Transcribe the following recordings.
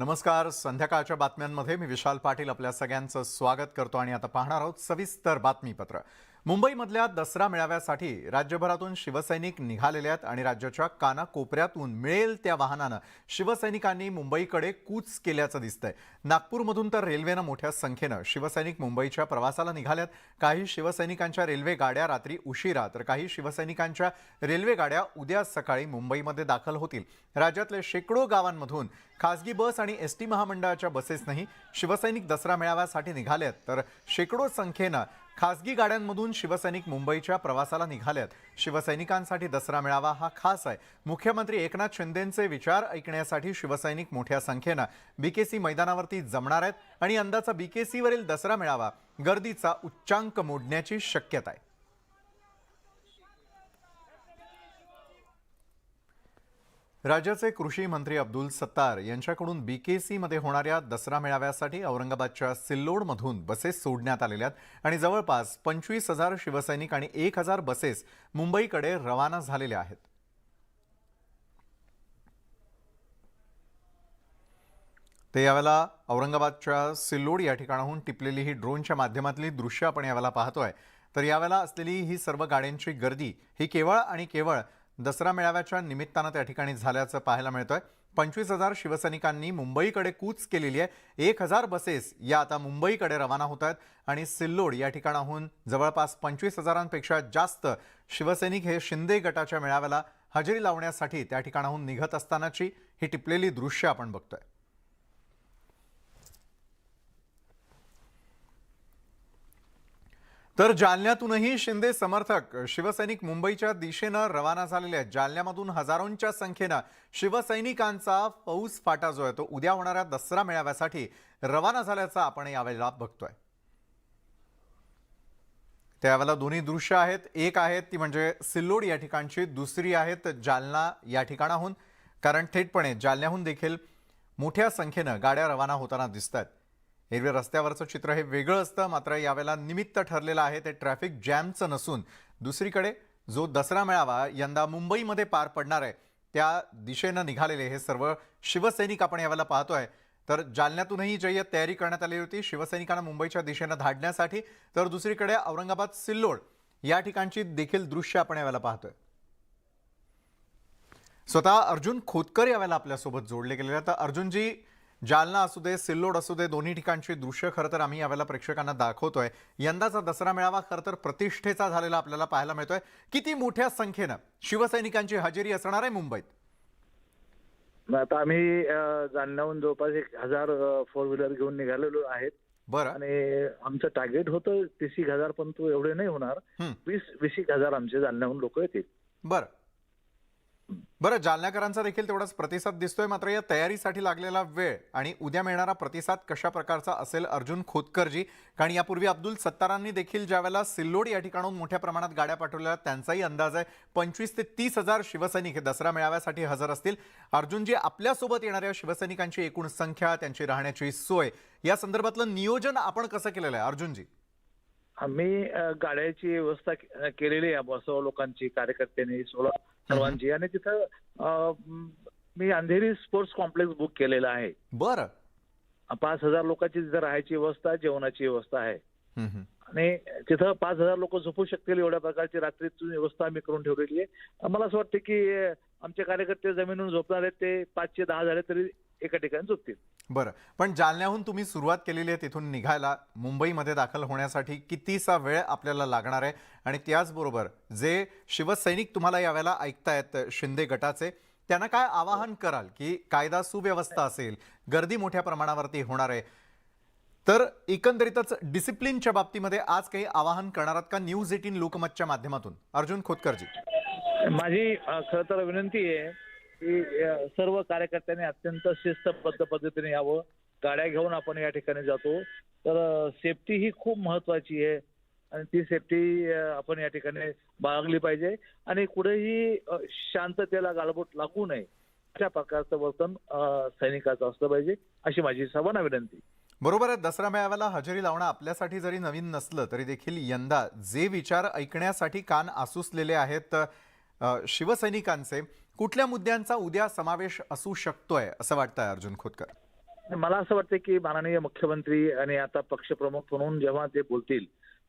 नमस्कार. संध्याकाळच्या बातम्यांमध्ये मी विशाल पाटील आपल्या सगळ्यांचं स्वागत करतो आणि आता पाहणार आहोत सविस्तर बातमीपत्र. मुंबईमधल्या दसरा मेळाव्यासाठी राज्यभरातून शिवसैनिक निघालेले आहेत आणि राज्याच्या कानाकोपऱ्यातून मिळेल त्या वाहनानं शिवसैनिकांनी मुंबईकडे कूच केल्याचं दिसतंय. नागपूरमधून तर रेल्वेनं मोठ्या संख्येनं शिवसैनिक मुंबईच्या प्रवासाला निघाल्यात. काही शिवसैनिकांच्या रेल्वे गाड्या रात्री उशिरा तर काही शिवसैनिकांच्या रेल्वे गाड्या उद्या सकाळी मुंबईमध्ये दाखल होतील. राज्यातले शेकडो गावांमधून खासगी बस आणि एसटी महामंडळाच्या बसेसनंही शिवसैनिक दसरा मेळाव्यासाठी निघालेत, तर शेकडो संख्येनं खासगी गाड्यांमधून शिवसैनिक मुंबईच्या प्रवासाला निघालेत. शिवसैनिकांसाठी दसरा मेळावा हा खास आहे. मुख्यमंत्री एकनाथ शिंदेंचे विचार ऐकण्यासाठी शिवसैनिक मोठ्या संख्येनं बीकेसी मैदानावरती जमणार आहेत आणि यंदाचा बीकेसीवरील दसरा मेळावा गर्दीचा उच्चांक मोडण्याची शक्यता आहे. राज्याचे कृषी मंत्री अब्दुल सत्तार यांच्याकडून बीकेसीमध्ये होणाऱ्या दसरा मेळाव्यासाठी औरंगाबादच्या सिल्लोडमधून बसेस सोडण्यात आलेल्या आहेत आणि जवळपास 25,000 शिवसैनिक आणि 1,000 बसेस मुंबईकडे रवाना झालेल्या आहेत. ते यावेळेला औरंगाबादच्या सिल्लोड या ठिकाणाहून टिपलेली ही ड्रोनच्या माध्यमातली दृश्य आपण यावेळेला पाहतोय. तर यावेळेला असलेली ही सर्व गाड्यांची गर्दी ही केवळ आणि केवळ दसरा मेळाव्याच्या निमित्तानं त्या ठिकाणी झाल्याचं पाहायला मिळतंय. 25,000 शिवसैनिकांनी मुंबईकडे कूच केलेली आहे. 1,000 बसेस या आता मुंबईकडे रवाना होत आहेत आणि सिल्लोड या ठिकाणाहून जवळपास 25,000पेक्षा जास्त शिवसैनिक हे शिंदे गटाच्या मेळाव्याला हजेरी लावण्यासाठी त्या ठिकाणाहून निघत असतानाची ही टिपलेली दृश्य आपण बघतोय. तर जालन्यातूनही शिंदे समर्थक शिवसैनिक मुंबईच्या दिशेनं रवाना झालेले आहेत. जालन्यामधून हजारोंच्या संख्येनं शिवसैनिकांचा फौजफाटा जो आहे तो उद्या होणाऱ्या दसरा मेळाव्यासाठी रवाना झाल्याचा आपण यावेळेला बघतोय. त्यावेळेला दोन्ही दृश्य आहेत. एक आहेत ती म्हणजे सिल्लोड या ठिकाणची, दुसरी आहेत जालना या ठिकाणाहून. कारण थेटपणे जालन्याहून देखील मोठ्या संख्येनं गाड्या रवाना होताना दिसत आहेत. एरवी रस्त्यावरचं चित्र हे वेगळं असतं, मात्र यावेळेला निमित्त ठरलेलं आहे ते ट्रॅफिक जॅमचं नसून दुसरीकडे जो दसरा मेळावा यंदा मुंबईमध्ये पार पडणार आहे त्या दिशेनं निघालेले हे सर्व शिवसैनिक आपण यावेळेला पाहतोय. तर जालन्यातूनही जय्यत तयारी करण्यात आली होती शिवसैनिकांना मुंबईच्या दिशेनं धाडण्यासाठी. तर दुसरीकडे औरंगाबाद सिल्लोड या ठिकाणची देखील दृश्य आपण यावेळेला पाहतोय. स्वतः अर्जुन खोतकर यावेळेला आपल्यासोबत जोडले गेलेले आहेत. अर्जुनजी, जालना असू दे, सिल्लोड असू दे, दोन्ही ठिकाणची दृश्य खरं तर आम्ही यावेळेला प्रेक्षकांना दाखवतोय. यंदाचा दसरा मेळावा खरं तर प्रतिष्ठेचा झालेला आपल्याला पाहायला मिळतोय. किती मोठ्या संख्येनं शिवसैनिकांची हजेरी असणार आहे मुंबईत? आता आम्ही जालन्याहून जवळपास 1,000 फोर व्हीलर घेऊन निघालेलो आहेत. बरं. आणि आमचं टार्गेट होतं 30,000, पण तो एवढे नाही होणार. 20,000 आमचे जालन्याहून लोक येतील. बरं बरं जालन्याकरांचा देखील तेवढाच प्रतिसाद दिसतोय. मात्र या तयारीसाठी लागलेला वेळ आणि उद्या मिळणारा प्रतिसाद कशा प्रकारचा असेल अर्जुन खोतकरजी? कारण यापूर्वी अब्दुल सत्तारांनी देखील ज्यावेळेला सिल्लोड या ठिकाणून मोठ्या प्रमाणात गाड्या पाठवल्या त्यांचाही अंदाज आहे 25,000 ते 30,000 शिवसैनिक हे दसरा मेळाव्यासाठी हजर असतील. अर्जुनजी, आपल्यासोबत येणाऱ्या शिवसैनिकांची एकूण संख्या, त्यांची राहण्याची सोय या संदर्भातलं नियोजन आपण कसं केलेलं आहे अर्जुनजी? आम्ही गाड्याची व्यवस्था केलेली आहे सर्व लोकांची, कार्यकर्त्यांनी, सर्वांची. आणि तिथं मी अंधेरी स्पोर्ट्स कॉम्प्लेक्स बुक केलेला आहे. बरं. 5,000 लोकांची तिथं राहायची व्यवस्था, जेवणाची व्यवस्था आहे. आणि तिथं 5,000 लोक झोपू शकतील एवढ्या प्रकारची रात्रीची व्यवस्था आम्ही करून ठेवलेली आहे. मला असं वाटतं की आमचे कार्यकर्ते जमिनीवर झोपणार आहेत, ते 5 10 झाले तरी एका ठिकाणी झोपतील. बरं, पण जालन्याहून तुम्ही सुरुवात केलेली आहे, तिथून निघायला मुंबईमध्ये दाखल होण्यासाठी कितीसा वेळ आपल्याला लागणार आहे? आणि त्याचबरोबर जे शिवसैनिक तुम्हाला यावेळेला ऐकतायत शिंदे गटाचे, त्यांना काय आवाहन कराल की कायदा सुव्यवस्था असेल, गर्दी मोठ्या प्रमाणावरती होणार आहे, तर एकंदरीतच डिसिप्लिनच्या बाबतीमध्ये आज काही आवाहन करणार आहात का न्यूज 18 लोकमतच्या माध्यमातून? अर्जुन खोतकरजी, माझी खरं तर विनंती आहे की सर्व कार्यकर्त्यांनी अत्यंत शिस्तबद्ध पद्धतीने यावं. गाड्या घेऊन आपण या ठिकाणी जातो, तर सेफ्टी ही खूप महत्वाची आहे आणि ती सेफ्टी आपण या ठिकाणी बाळगली पाहिजे. आणि कुठेही शांततेला गालबोट लागू नये अशा प्रकारचं वर्तन सैनिकाचं असलं पाहिजे, अशी माझी सर्वांना विनंती. बरोबर आहे. दसरा मेळाव्याला हजेरी लावणं आपल्यासाठी जरी नवीन नसलं तरी देखील यंदा जे विचार ऐकण्यासाठी कान आसुसलेले आहेत शिवसैनिकांचे, कुठल्या मुद्द्यांचा उद्या समावेश असू शकतोय असं वाटतंय अर्जुन खोतकर? मला असं वाटतं की माननीय मुख्यमंत्री आणि आता पक्षप्रमुख म्हणून जेव्हा ते बोलतील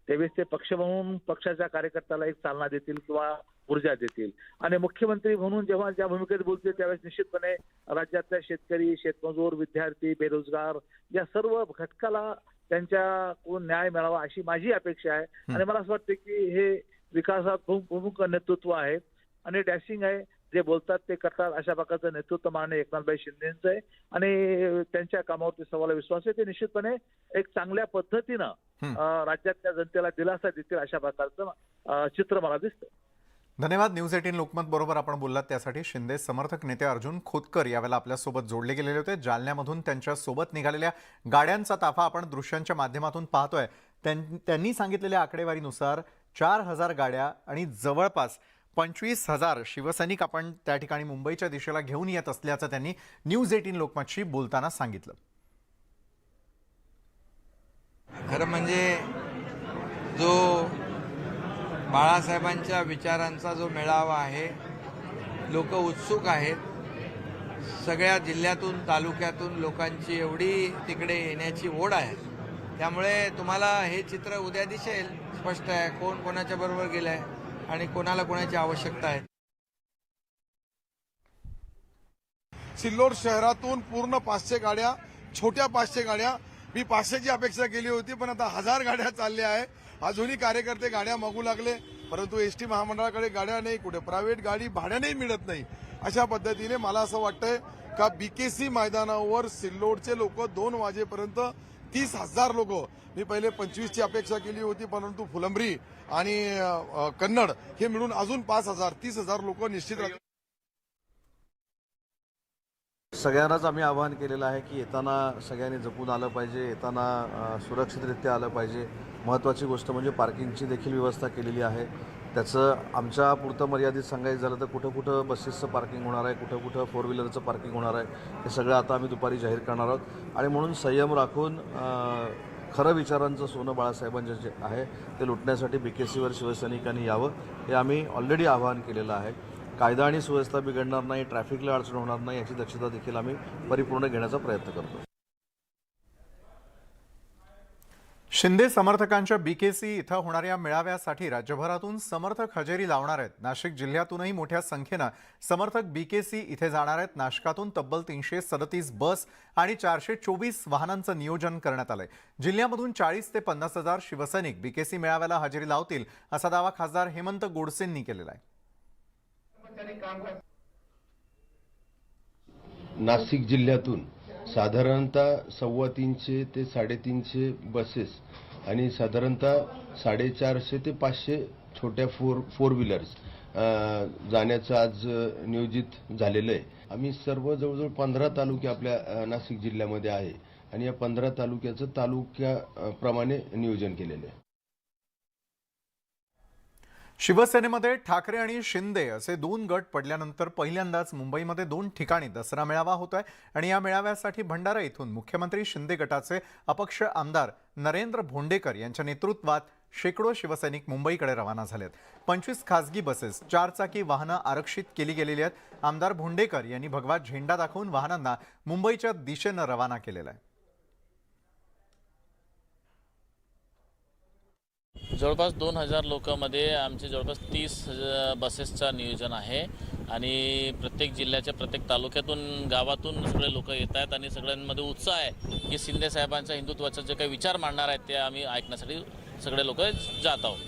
त्यावेळेस ते पक्ष म्हणून पक्षाच्या कार्यकर्त्याला एक चालना देतील किंवा ऊर्जा देतील. आणि मुख्यमंत्री म्हणून जेव्हा ज्या भूमिकेत बोलतील त्यावेळेस निश्चितपणे राज्यातल्या शेतकरी, शेतमजूर, विद्यार्थी, बेरोजगार या सर्व घटकाला त्यांच्याकडून न्याय मिळावा अशी माझी अपेक्षा आहे. आणि मला असं वाटतं की हे विकासात्मक नेतृत्व आहे आणि डॅशिंग आहे. जे बोलतात ते करतात अशा प्रकारचं नेतृत्व माननीय एकनाथभाई शिंदेचं आहे आणि त्यांच्या कामावरती सवाला विश्वास आहे. ते निश्चितपणे एक चांगल्या पद्धतीनं राज्यातल्या जनतेला दिलासा देतील अशा प्रकारचं चित्र मला दिसतं. धन्यवाद. न्यूज 18 लोकमत बरोबर आपण बोललात त्यासाठी. शिंदे समर्थक नेते अर्जुन खोतकर यावेळेला आपल्यासोबत जोडले गेलेले होते. जालन्यामधून त्यांच्या सोबत निघालेल्या गाड्यांचा ताफा आपण दृश्यांच्या माध्यमातून पाहतोय. त्यांनी सांगितलेल्या आकडेवारीनुसार 4,000 गाड्या आणि जवळपास 25,000 शिवसैनिक आपण त्या ठिकाणी मुंबईच्या दिशेला घेऊन येत असल्याचं त्यांनी न्यूज 18 लोकमतशी बोलताना सांगितलं. खरं म्हणजे जो बाळासाहेबांच्या विचारांचा जो मेळावा आहे, लोक उत्सुक आहेत. सगळ्या जिल्ह्यातून तालुक्यातून लोकांची एवढी तिकडे येण्याची ओढ आहे, त्यामुळे तुम्हाला हे चित्र उद्या दिसेल. स्पष्ट आहे कोण कोणाच्या बरोबर गेलंय आणि कोणाला कोणाची आवश्यकता आहे. सिल्लोड शहरातून पूर्ण 500 गाड्या, छोट्या 500 गाड्या. मी 500ची अपेक्षा केली होती, पण आता 1000 गाड्या चालल्या आहे. अजूनही कार्यकर्ते गाड्या मागू लागले, परंतु एसटी महामंडळाकडे गाड्या नाही, कुठे प्रायव्हेट गाडी भाड्यानेही मिळत नाही. अशा पद्धतीने मला असं वाटतंय का बीकेसी मैदानावर सिल्लोडचे लोक 2 वाजेपर्यंत 30,000 लोक. मी पहिले 25ची अपेक्षा केली होती, परंतु फुलंब्री आणि कन्नड हे मिळून अजून 5,000 30,000 लोक निश्चित. सगळ्यांनाच आम्ही आवाहन केलेलं आहे की येताना सगळ्यांनी जपून आलं पाहिजे, येताना सुरक्षितरित्या आलं पाहिजे. महत्त्वाची गोष्ट म्हणजे पार्किंगची देखील व्यवस्था केलेली आहे. त्याचं आमच्या पुरतं मर्यादित सांगायचं झालं तर कुठं कुठं बसेसचं पार्किंग होणार आहे, कुठं कुठं 4 व्हीलरचं पार्किंग होणार आहे, हे सगळं आता आम्ही दुपारी जाहीर करणार आहोत. आणि म्हणून संयम राखून खरं विचारांचं सोनं बाळासाहेबांचं जे आहे ते लुटण्यासाठी बीकेसीवर शिवसैनिकांनी यावं, हे आम्ही ऑलरेडी आवाहन केलेलं आहे. कायदा आणि सुव्यवस्था बिघडणार नाही, ट्रॅफिकला अडचण होणार नाही याची दक्षता देखील आम्ही परिपूर्ण घेण्याचा प्रयत्न करतो. शिंदे समर्थकांच्या बीकेसी इथं होणाऱ्या मेळाव्यासाठी राज्यभरातून समर्थक हजेरी लावणार आहेत. नाशिक जिल्ह्यातूनही मोठ्या संख्येनं समर्थक बीकेसी इथे जाणार आहेत. नाशकातून तब्बल 337 बस आणि 424 वाहनांचं नियोजन करण्यात आलंय. जिल्ह्यामधून 40 ते 50,000 शिवसैनिक बीकेसी मेळाव्याला हजेरी लावतील असा दावा खासदार हेमंत गोडसेंनी केलेला आहे. नाशिक जिल्ह्यातून साधारणतः 350 ते 350 बसेस आणि साधारणतः 450 ते 500 छोट्या फोर व्हीलर्स जाण्याचं आज नियोजित झालेलं आहे. आम्ही सर्व जवळजवळ 15 तालुके आपल्या नाशिक जिल्ह्यामध्ये आहे आणि या 15 तालुक्याचं तालुक्याप्रमाणे नियोजन केलेलं आहे. शिवसेनेमध्ये ठाकरे आणि शिंदे असे 2 गट पडल्यानंतर पहिल्यांदाच मुंबईमध्ये 2 ठिकाणी दसरा मेळावा होतोय. आणि या मेळाव्यासाठी भंडारा इथून मुख्यमंत्री शिंदे गटाचे अपक्ष आमदार नरेंद्र भोंडेकर यांच्या नेतृत्वात शेकडो शिवसैनिक मुंबईकडे रवाना झालेत. 25 खासगी बसेस, 4 चाकी वाहनं आरक्षित केली गेलेली आहेत. आमदार भोंडेकर यांनी भगवा झेंडा दाखवून वाहनांना मुंबईच्या दिशेनं रवाना केलेलं आहे. जवळपास 2,000 लोकांमध्ये आमचे जवळपास 30 बसेसचं नियोजन आहे आणि प्रत्येक जिल्ह्याच्या प्रत्येक तालुक्यातून गावातून सगळे लोक येत आहेत आणि सगळ्यांमध्ये उत्साह आहे की शिंदे साहेबांच्या हिंदुत्वाचे जे काही विचार मांडणार आहेत ते आम्ही ऐकण्यासाठी सगळे लोक जात आहोत.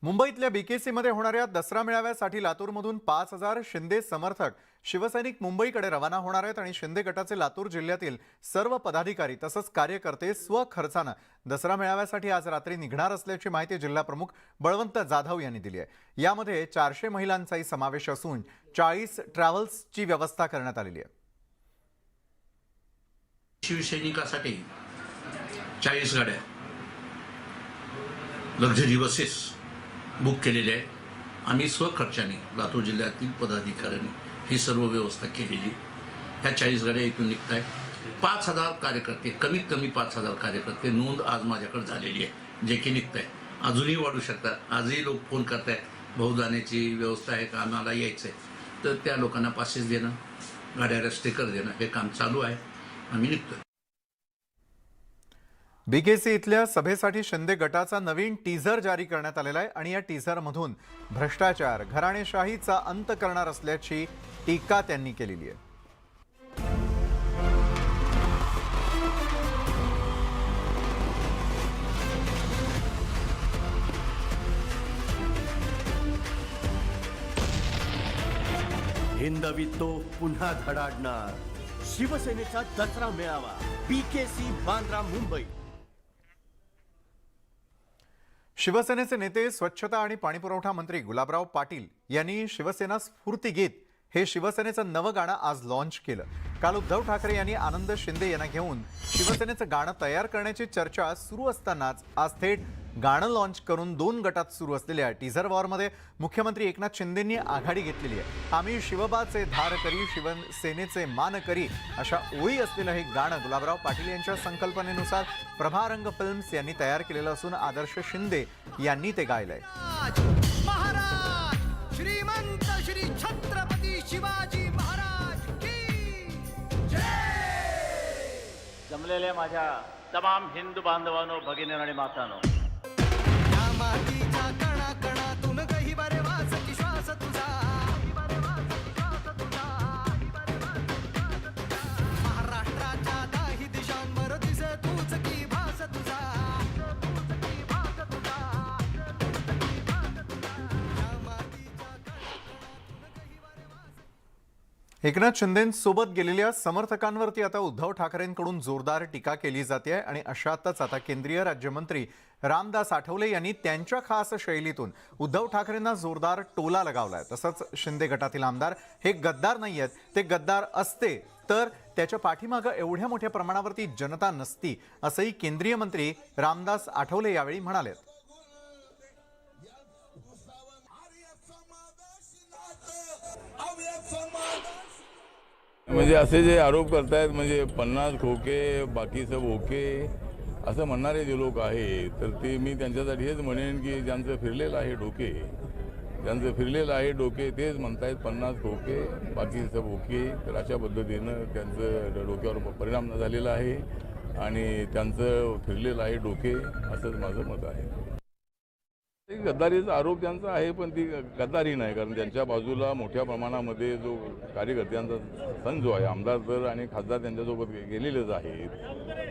मुंबईतल्या बीकेसीमध्ये होणाऱ्या दसरा मेळाव्यासाठी लातूरमधून 5,000 शिंदे समर्थक शिवसैनिक मुंबईकडे रवाना होणार आहेत आणि शिंदे गटाचे लातूर जिल्ह्यातील सर्व पदाधिकारी तसंच कार्यकर्ते स्वखर्चानं दसरा मेळाव्यासाठी आज रात्री निघणार असल्याची माहिती जिल्हाप्रमुख बळवंत जाधव यांनी दिली आहे. यामध्ये 400 महिलांचाही समावेश असून 40 ट्रॅव्हल्सची व्यवस्था करण्यात आलेली आहे. शिवसैनिकासाठी 40 गाड्या लक्झरी बसेस बुक केलेले आहे. आम्ही स्वखर्चाने लातूर जिल्ह्यातील पदाधिकाऱ्यांनी ही सर्व व्यवस्था केलेली. ह्या 40 गाड्या इथून निघत आहेत. 5,000 कार्यकर्ते, कमीत कमी 5,000 कार्यकर्ते नोंद आज माझ्याकडे झालेली आहे, जे की निघत आहे. अजूनही वाढू शकतात. आजही लोक फोन करत आहेत, भाऊ जाण्याची व्यवस्था आहे का, आम्हाला यायचं आहे. तर त्या लोकांना पासेस देणं, गाड्या रस्तेकर देणं हे काम चालू आहे. आम्ही निघतोय. बीकेसी इथल्या सभेसाठी शिंदे गटाचा नवीन टीझर जारी करण्यात आलेला आहे आणि या टीझरमधून भ्रष्टाचार, घराणेशाहीचा अंत करणार असल्याची टीका त्यांनी केलेली आहे. हिंदवी तो पुन्हा धडाडणार. शिवसेनेचा दसरा मेळावा बीकेसी बांद्रा मुंबई. शिवसेनेचे नेते स्वच्छता आणि पाणीपुरवठा मंत्री गुलाबराव पाटील यांनी शिवसेना स्फूर्ती गीत हे शिवसेनेचं नवं गाणं आज लॉन्च केलं. काल उद्धव ठाकरे यांनी आनंद शिंदे यांना घेऊन शिवसेनेचं गाणं तयार करण्याची चर्चा सुरू असतानाच आज थेट गाणं लॉन्च करून 2 गटात सुरू असलेल्या टीझर वॉरमध्ये मुख्यमंत्री एकनाथ शिंदेंनी आघाडी घेतलेली आहे. आम्ही शिवबाचे धार करी, शिवसेनेचे मान करी अशा ओळी असलेलं हे गाणं गुलाबराव पाटील यांच्या संकल्पनेनुसार प्रभारंग फिल्म्स यांनी तयार केलेलं असून आदर्श शिंदे यांनी ते गायलंय. महाराज श्रीमंत श्री छत्रपती शिवाजी महाराज की जय. जमलेल्या माझ्या तमाम हिंदू बांधवांनो, भगिनी आणि मातांनो, या मातीच्या कणा कणातून गहिवरे वास की श्वास तुझा. महाराष्ट्राच्या दाही दिशांवर दिसे तूच की भास तुझा. एकनाथ शिंदेंसोबत गेलेल्या समर्थकांवरती आता उद्धव ठाकरेंकडून जोरदार टीका केली जाते आणि अशातच आता केंद्रीय राज्यमंत्री रामदास आठवले यांनी त्यांच्या खास शैलीतून उद्धव ठाकरेंना जोरदार टोला लगावलाय. तसंच शिंदे गटातील आमदार हे गद्दार नाही आहेत, ते गद्दार असते तर त्याच्या पाठीमागं एवढ्या मोठ्या प्रमाणावरती जनता नसती, असंही केंद्रीय मंत्री रामदास आठवले यावेळी म्हणाले. म्हणजे असे जे आरोप करतायत, म्हणजे 50 खोके बाकी सब ओके असं म्हणणारे जे लोक आहेत, तर ते मी त्यांच्यासाठी हेच म्हणेन की ज्यांचं फिरलेलं आहे डोके तेच म्हणतायत 50 खोके बाकी सब ओके. तर अशा पद्धतीनं त्यांचं डोक्यावर परिणाम झालेला आहे आणि त्यांचं फिरलेलं आहे डोके, असंच माझं मत आहे. गद्दारीचा आरोप त्यांचा आहे, पण ती गद्दारी नाही, कारण त्यांच्या बाजूला मोठ्या प्रमाणामध्ये जो कार्यकर्त्यांचा सण जो आहे, आमदार तर आणि खासदार त्यांच्यासोबत गेलेलेच आहेत,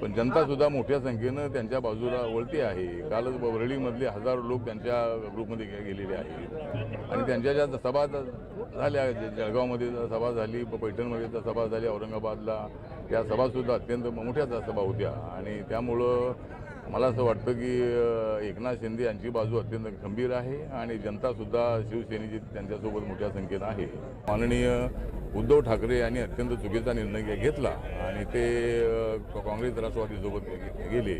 पण जनतासुद्धा मोठ्या संख्येनं त्यांच्या बाजूला वळती आहे. कालच वरळीमधले हजारो लोक त्यांच्या ग्रुपमध्ये गेलेले आहेत आणि त्यांच्या ज्या सभा झाल्या, जळगावमध्ये सभा झाली, पैठणमध्ये सभा झाली, औरंगाबादला या सभासुद्धा अत्यंत मोठ्या सभा होत्या आणि त्यामुळं मला असं वाटतं की एकनाथ शिंदे यांची बाजू अत्यंत गंभीर आहे आणि जनतासुद्धा शिवसेनेची त्यांच्यासोबत मोठ्या संख्येनं आहे. माननीय उद्धव ठाकरे यांनी अत्यंत चुकीचा निर्णय घेतला आणि ते काँग्रेस राष्ट्रवादीसोबत गेले.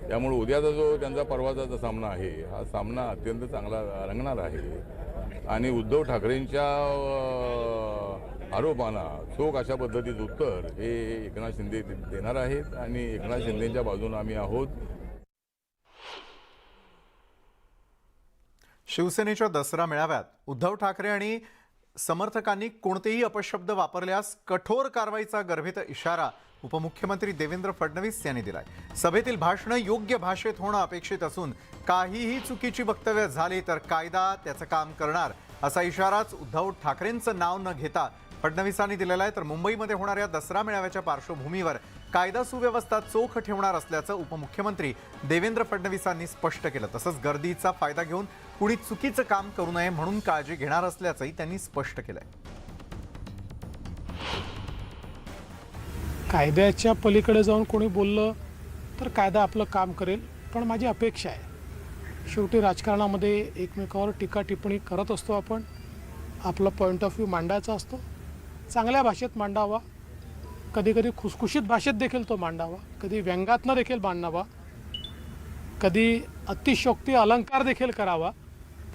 त्यामुळे उद्याचा जो त्यांचा परवाचा सामना आहे, हा सामना अत्यंत चांगला रंगणार आहे आणि उद्धव ठाकरेंच्या आरोपांना चोख अशा पद्धतीचं उत्तर हे एकनाथ शिंदे देणार आहेत आणि एकनाथ शिंदेच्या बाजूने आम्ही आहोत. शिवसेनेच्या दसरा मेळाव्यात उद्धव ठाकरे आणि समर्थकांनी कोणतेही अपशब्द वापरल्यास कठोर कारवाईचा गर्भित इशारा उपमुख्यमंत्री देवेंद्र फडणवीस यांनी दिलाय. सभेतील भाषणं योग्य भाषेत होणं अपेक्षित असून काहीही चुकीची वक्तव्य झाली तर कायदा त्याचं काम करणार असा इशाराच उद्धव ठाकरेंचं नाव न घेता फडणवीसांनी दिलेला आहे. तर मुंबईमध्ये होणाऱ्या दसरा मेळाव्याच्या पार्श्वभूमीवर कायदा सुव्यवस्था चोख ठेवणार असल्याचं उपमुख्यमंत्री देवेंद्र फडणवीसांनी स्पष्ट केलं. तसंच गर्दीचा फायदा घेऊन कुणी चुकीचं काम करू नये म्हणून काळजी घेणार असल्याचंही त्यांनी स्पष्ट केलंय. कायद्याच्या पलीकडे जाऊन कोणी बोललं तर कायदा आपलं काम करेल, पण माझी अपेक्षा आहे, शेवटी राजकारणामध्ये एकमेकावर टीका टिप्पणी करत असतो आपण, आपला पॉईंट ऑफ व्ह्यू मांडायचा असतो, चांगल्या भाषेत मांडावा, कधी कधी खुसखुशीत भाषेत देखील तो मांडावा, कधी व्यंगात्मक देखील मांडावा, कधी अतिशयोक्ती अलंकार देखील करावा,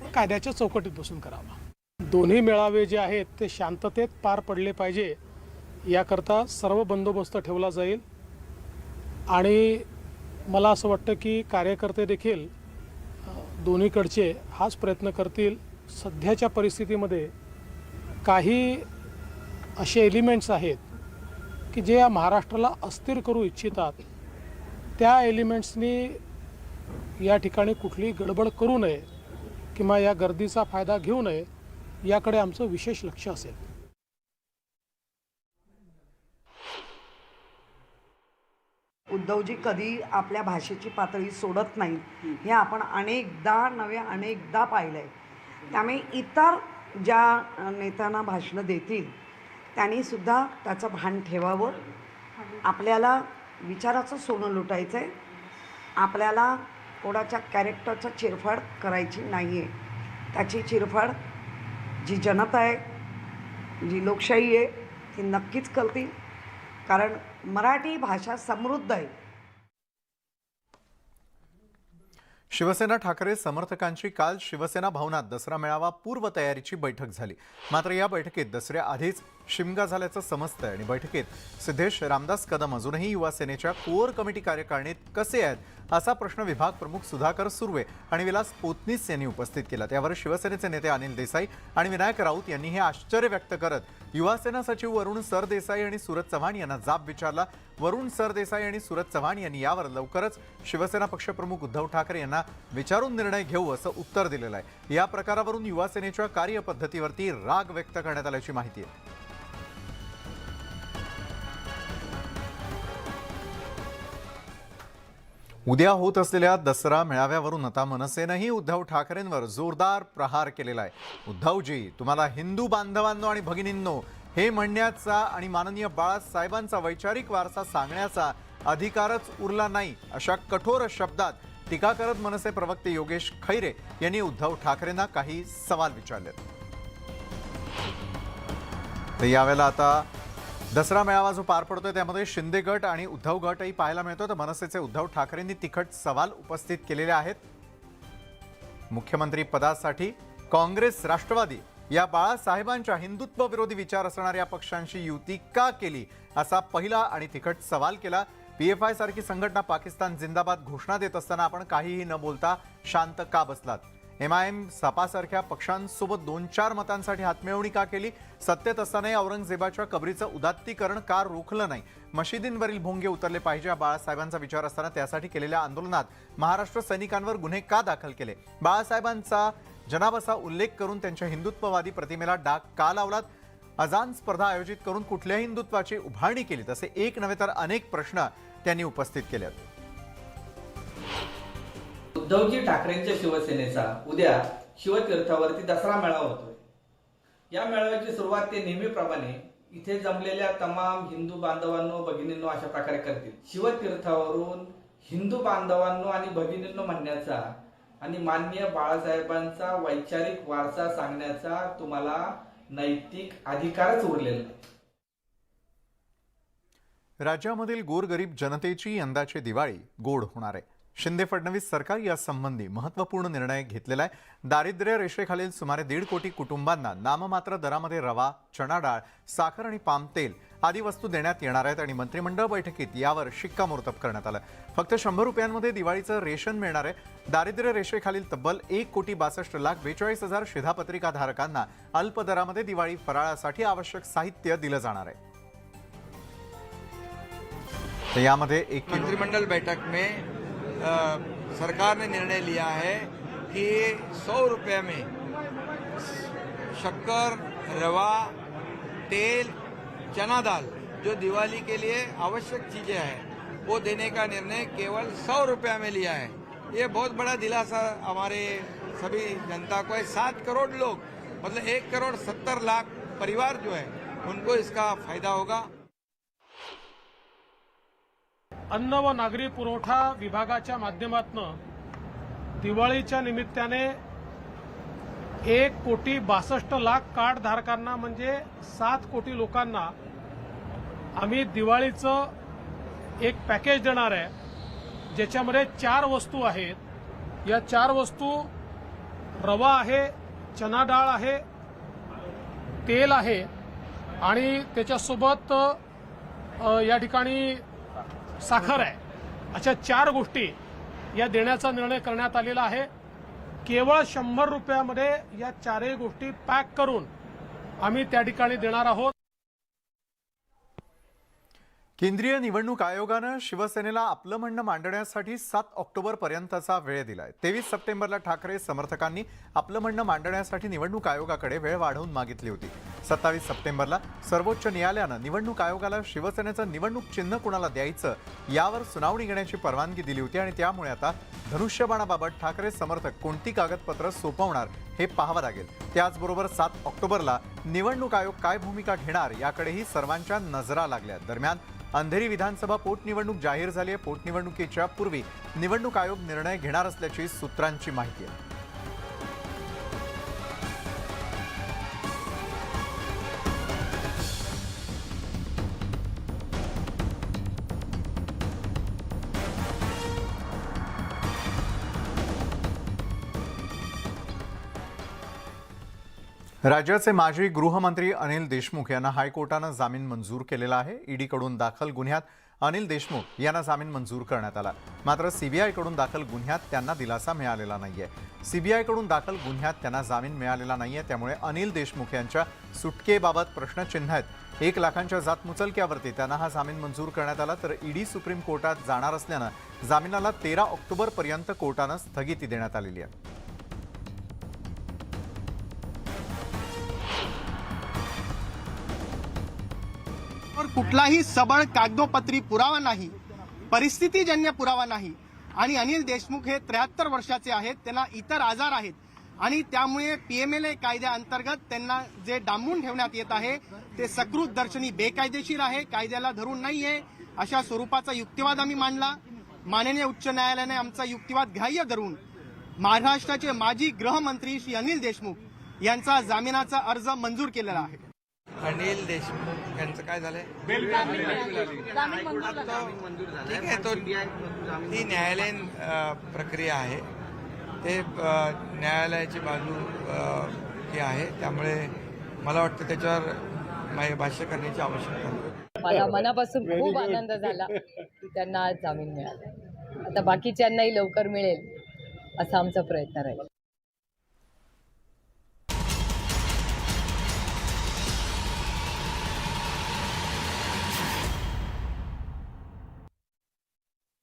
पण कायद्याच्या चौकटीत बसून करावा. दोन्ही मेळावे जे आहेत ते शांततेत पार पडले पाहिजे याकरता सर्व बंदोबस्त ठेवला जाईल आणि मला असं वाटतं की कार्यकर्ते देखील दोन्हीकडचे हाच प्रयत्न करतील. सध्याच्या परिस्थितीमध्ये काही असे एलिमेंट्स आहेत की जे या महाराष्ट्राला अस्थिर करू इच्छितात, त्या एलिमेंट्सनी या ठिकाणी कुठलीही गडबड करू नये किंवा या गर्दीचा फायदा घेऊ नये, याकडे आमचं विशेष लक्ष असेल. उद्धवजी कधी आपल्या भाषेची पातळी सोडत नाही हे आपण अनेकदा पाहिलं आहे. त्यामुळे इतर ज्या नेत्यांना भाषणं देतील त्यांनीसुद्धा त्याचं भान ठेवावं. आपल्याला विचाराचं सोनं लुटायचं आहे. आपल्याला कोणाच्या कॅरेक्टरचं चिरफाड करायची नाही आहे. त्याची चिरफाड जी जनता आहे, जी लोकशाही आहे, ती नक्कीच करतील. कारण मराठी भाषा समृद्ध आहे. शिवसेना ठाकरे समर्थकांची काल शिवसेना भवनात दसरा मेळावा पूर्वतयारीची बैठक झाली. मात्र या बैठकीत दसऱ्याआधीच शिमगा झाल्याचं समजतंय आणि बैठकीत सिद्धेश रामदास कदम अजूनही युवा सेनेच्या कोअर कमिटी कार्यकारिणीत कसे आहेत असा प्रश्न विभाग प्रमुख सुधाकर सुर्वे आणि विलास पोतनीस यांनी उपस्थित केला. त्यावर शिवसेनेचे नेते अनिल देसाई आणि विनायक राऊत यांनी हे आश्चर्य व्यक्त करत युवासेना सचिव वरुण सरदेसाई आणि सूरज चव्हाण यांना जाब विचारला. वरुण सरदेसाई आणि सूरज चव्हाण यांनी यावर लवकरच शिवसेना पक्षप्रमुख उद्धव ठाकरे यांना विचारून निर्णय घेऊ असं उत्तर दिलेलं आहे. या प्रकारावरून युवासेनेच्या कार्यपद्धतीवरती राग व्यक्त करण्यात आल्याची माहिती आहे. उद्या होत असलेल्या दसरा मेळाव्यावरून आता मनसेनंही उद्धव ठाकरेंवर जोरदार प्रहार केलेला आहे. उद्धवजी, तुम्हाला हिंदू बांधवांनो आणि भगिनींनो हे म्हणण्याचा आणि माननीय बाळासाहेबांचा वैचारिक वारसा सांगण्याचा अधिकारच उरला नाही, अशा कठोर शब्दात टीका करत मनसे प्रवक्ते योगेश खैरे यांनी उद्धव ठाकरेंना काही सवाल विचारलेत. तर यावेळेला आता दसरा मेळावा जो पार पडतोय त्यामध्ये शिंदे गट आणि उद्धव गटही पाहायला मिळतो. तर मनसेचे उद्धव ठाकरेंनी तिखट सवाल उपस्थित केलेले आहेत. मुख्यमंत्री पदासाठी काँग्रेस, राष्ट्रवादी या बाळासाहेबांच्या हिंदुत्व विरोधी विचार असणाऱ्या पक्षांशी युती का केली असा पहिला आणि तिखट सवाल केला. PFI सारखी संघटना पाकिस्तान जिंदाबाद घोषणा देत असताना आपण काहीही न बोलता शांत का बसलात? MIM, सपासारख्या पक्षांसोबत 2-4 मतांसाठी हातमिळवणी का केली? सत्तेत असतानाही औरंगजेबाच्या कबरीचं उदात्तीकरण का रोखलं नाही? मशिदींवरील भोंगे उतरले पाहिजे बाळासाहेबांचा विचार असताना त्यासाठी केलेल्या आंदोलनात महाराष्ट्र सैनिकांवर गुन्हे का दाखल केले? बाळासाहेबांचा जनाबाचा उल्लेख करून त्यांच्या हिंदुत्ववादी प्रतिमेला डाग का लावलात? अजान स्पर्धा आयोजित करून कुठल्या हिंदुत्वाची उभारणी केली? तसे एक नव्हे तर अनेक प्रश्न त्यांनी उपस्थित केले. उद्धवजी ठाकरेंच्या शिवसेनेचा उद्या शिवतीर्थावरती दसरा मेळावा होतोय. या मेळाव्याची सुरुवात ते नेहमीप्रमाणे इथे जमलेल्या तमाम हिंदू बांधवांनो, भगिनींनो अशा प्रकारे करतील. शिवतीर्थावरून हिंदू बांधवांनो आणि भगिनींनो म्हणण्याचा आणि माननीय बाळासाहेबांचा वैचारिक वारसा सांगण्याचा तुम्हाला नैतिक अधिकारच उरलेला नाही. राज्यामधील गोरगरीब जनतेची यंदाची दिवाळी गोड होणार आहे. शिंदे फडणवीस सरकार यासंबंधी महत्त्वपूर्ण निर्णय घेतलेला आहे. दारिद्र्य रेषेखालील सुमारे 1.5 कोटी कुटुंबांना नाममात्र दरामध्ये रवा, चणा डाळ, साखर आणि पाम तेल आदी वस्तू देण्यात येणार आहेत आणि मंत्रिमंडळ बैठकीत यावर शिक्कामोर्तब करण्यात आलं. फक्त 100 रुपयांमध्ये दिवाळीचं रेशन मिळणार आहे. दारिद्र्य रेषेखालील तब्बल 1,62,42,000 शिधापत्रिका धारकांना अल्प दरामध्ये दिवाळी फराळासाठी आवश्यक साहित्य दिलं जाणार आहे. तर यामध्ये एक मंत्रिमंडल बैठक में सरकार ने निर्णय लिया है कि 100 रुपये में शक्कर, रवा, तेल, चना दाल जो दिवाली के लिए आवश्यक चीज़ें हैं वो देने का निर्णय केवल 100 रुपये में लिया है. ये बहुत बड़ा दिलासा हमारे सभी जनता को है. 7 करोड़ लोग मतलब 1,70,00,000 परिवार जो है उनको इसका फायदा होगा. अन्न व नागरी पुरवठा विभागाच्या माध्यमातून दिवाळीच्या निमित्ताने 1,62,00,000 कार्ड धारकांना म्हणजे 7 कोटी लोकांना आम्ही दिवाळीचं एक पॅकेज देणार आहे, ज्याच्यामध्ये 4 वस्तू आहेत. या 4 वस्तू रवा आहे, चना डाळ आहे, तेल आहे आणि त्याच्यासोबत या ठिकाणी साखर आहे. अशा 4 गोष्टी या देण्याचा निर्णय करण्यात आलेला आहे. केवळ 100 रुपयामध्ये या 4ही गोष्टी पॅक करून आम्ही त्या ठिकाणी देणार आहोत. केंद्रीय निवडणूक आयोगानं शिवसेनेला आपलं म्हणणं मांडण्यासाठी 7 ऑक्टोबरपर्यंतचा वेळ दिलाय. 23 सप्टेंबरला ठाकरे समर्थकांनी आपलं म्हणणं मांडण्यासाठी निवडणूक आयोगाकडे वेळ वाढवून मागितली होती. 27 सप्टेंबरला सर्वोच्च न्यायालयानं निवडणूक आयोगाला शिवसेनेचं निवडणूक चिन्ह कुणाला द्यायचं यावर सुनावणी घेण्याची परवानगी दिली होती आणि त्यामुळे आता धनुष्यबाणाबाबत ठाकरे समर्थक कोणती कागदपत्र सोपवणार हे पाहावं लागेल. त्याचबरोबर 7 ऑक्टोबरला निवडणूक आयोग काय भूमिका घेणार याकडेही सर्वांच्या नजरा लागल्या. दरम्यान अंधेरी विधानसभा पोटनिवडणूक जाहीर झाली आहे. पोटनिवडणुकीच्या पूर्वी निवडणूक आयोग निर्णय घेणार असल्याची सूत्रांची माहिती आहे. राज्याचे माजी गृहमंत्री अनिल देशमुख यांना हायकोर्टानं जामीन मंजूर केलेला आहे. ईडीकडून दाखल गुन्ह्यात अनिल देशमुख यांना जामीन मंजूर करण्यात आला. मात्र सीबीआयकडून दाखल गुन्ह्यात त्यांना दिलासा मिळालेला नाहीये. सीबीआयकडून दाखल गुन्ह्यात त्यांना जामीन मिळालेला नाहीये. त्यामुळे अनिल देशमुख यांच्या सुटकेबाबत प्रश्नचिन्ह आहेत. 1 लाखांच्या जातमुचलक्यावरती त्यांना हा जामीन मंजूर करण्यात आला. तर ईडी सुप्रीम कोर्टात जाणार असल्यानं जामिनाला 13 ऑक्टोबरपर्यंत कोर्टानं स्थगिती देण्यात आलेली आहे. कुठलाही सबळ कागदोपत्री पुरावा नाही, परिस्थितीजन्य पुरावा नाही आणि अनिल देशमुख हे 73 वर्षाचे आहेत. त्यांना इतर आजार आहेत आणि त्यामुळे पीएमएलए कायद्याअंतर्गत त्यांना जे डांबून ठेवण्यात येत आहे ते सकृत दर्शनी बेकायदेशीर आहे, कायद्याला धरून नाहीये अशा स्वरूपाचा युक्तिवाद आम्ही मांडला. माननीय उच्च न्यायालयाने आमचा युक्तिवाद ग्राह्य धरून महाराष्ट्राचे माजी गृहमंत्री श्री अनिल देशमुख यांचा जामिनाचा अर्ज मंजूर केलेला आहे. अनिल देशमुख यांचं काय झालंय? ठीक आहे, तो ती न्यायालयीन प्रक्रिया आहे. ते न्यायालयाची बाजू ही आहे. त्यामुळे मला वाटतं त्याच्यावर भाष्य करण्याची आवश्यकता नाही. मला मनापासून खूप आनंद झाला की त्यांना आज जामीन मिळाला. आता बाकीच्यांनाही लवकर मिळेल असा आमचा प्रयत्न राहील.